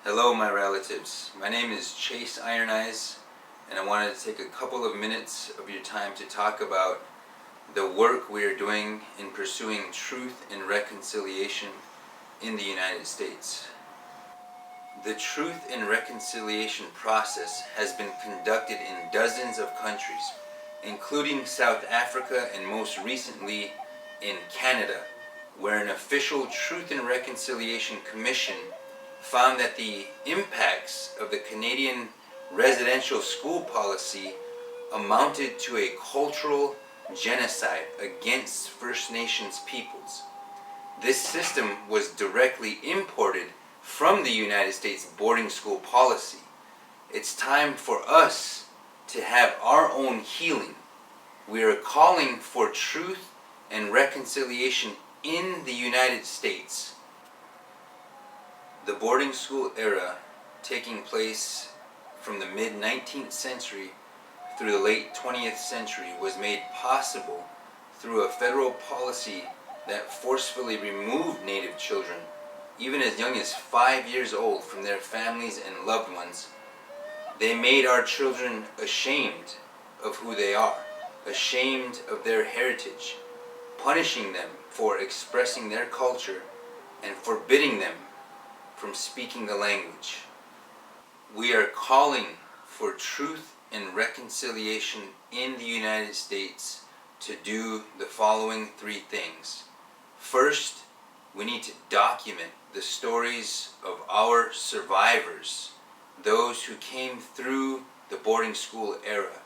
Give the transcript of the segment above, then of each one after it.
Hello my relatives, my name is Chase Iron Eyes and I wanted to take a couple of minutes of your time to talk about the work we are doing in pursuing truth and reconciliation in the United States. The truth and reconciliation process has been conducted in dozens of countries, including South Africa and most recently in Canada, where an official Truth and Reconciliation Commission found that the impacts of the Canadian residential school policy amounted to a cultural genocide against First Nations peoples. This system was directly imported from the United States boarding school policy. It's time for us to have our own healing. We are calling for truth and reconciliation in the United States. The boarding school era, taking place from the mid-19th century through the late 20th century, was made possible through a federal policy that forcefully removed Native children, even as young as 5 years old, from their families and loved ones. They made our children ashamed of who they are, ashamed of their heritage, punishing them for expressing their culture and forbidding them from speaking the language. We are calling for truth and reconciliation in the United States to do the following three things. First, we need to document the stories of our survivors, those who came through the boarding school era,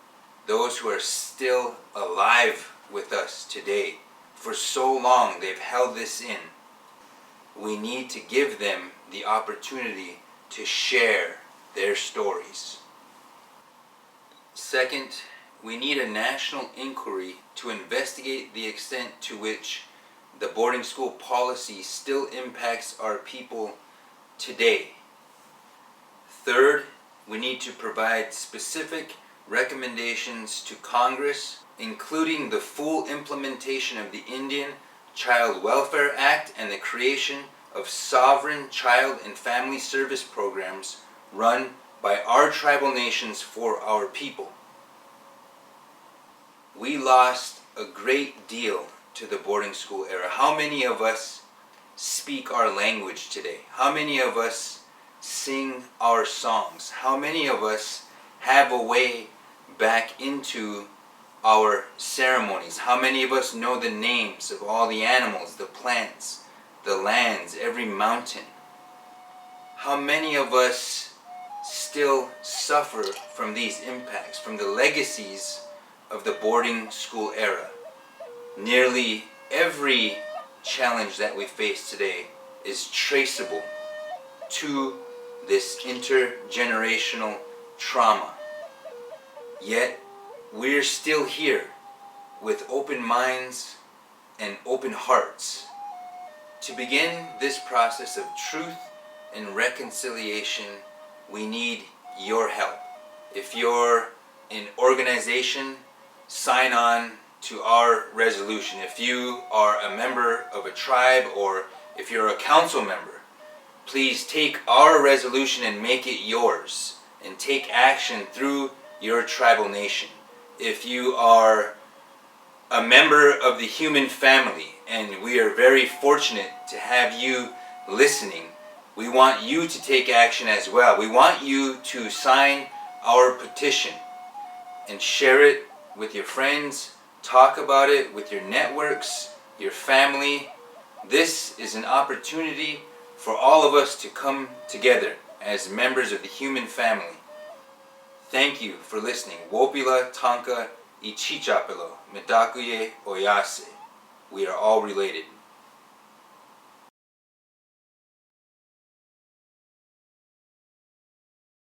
those who are still alive with us today. For so long they've held this in. We need to give them the opportunity to share their stories. Second, we need a national inquiry to investigate the extent to which the boarding school policy still impacts our people today. Third, we need to provide specific recommendations to Congress, including the full implementation of the Indian Child Welfare Act and the creation of sovereign child and family service programs run by our tribal nations for our people. We lost a great deal to the boarding school era. How many of us speak our language today? How many of us sing our songs? How many of us have a way back into our ceremonies? How many of us know the names of all the animals, the plants, the lands, every mountain? How many of us still suffer from these impacts, from the legacies of the boarding school era? Nearly every challenge that we face today is traceable to this intergenerational trauma. Yet we're still here with open minds and open hearts to begin this process of truth and reconciliation. We need your help. If you're an organization, sign on to our resolution. If you are a member of a tribe, or if you're a council member, please take our resolution and make it yours and take action through your tribal nation. If you are a member of the human family, and we are very fortunate to have you listening, we want you to take action as well. We want you to sign our petition and share it with your friends. Talk about it with your networks, your family. This is an opportunity for all of us to come together as members of the human family. Thank you for listening. Wopila, Tanka, Ichichapelo, Medakuye, Oyase. We are all related.